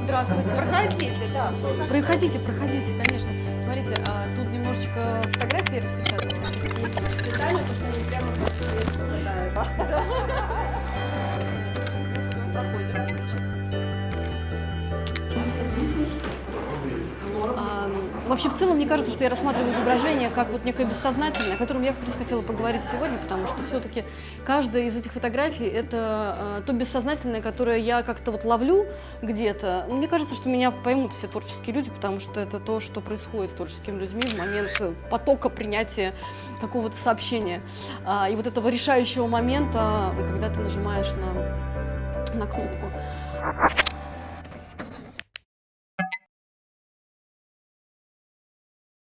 Здравствуйте. Проходите, да. Проходите, проходите, конечно. Смотрите, тут немножечко фотографии распечатаны. Специально, потому что они прямо как свет. Да. Все, проходим. Вообще, в целом, мне кажется, что я рассматриваю изображение как вот некое бессознательное, о котором я, как раз, хотела поговорить сегодня, потому что все-таки каждая из этих фотографий – это то бессознательное, которое я как-то вот ловлю где-то. Мне кажется, что меня поймут все творческие люди, потому что это то, что происходит с творческими людьми в момент потока принятия какого-то сообщения. И вот этого решающего момента, когда ты нажимаешь на кнопку.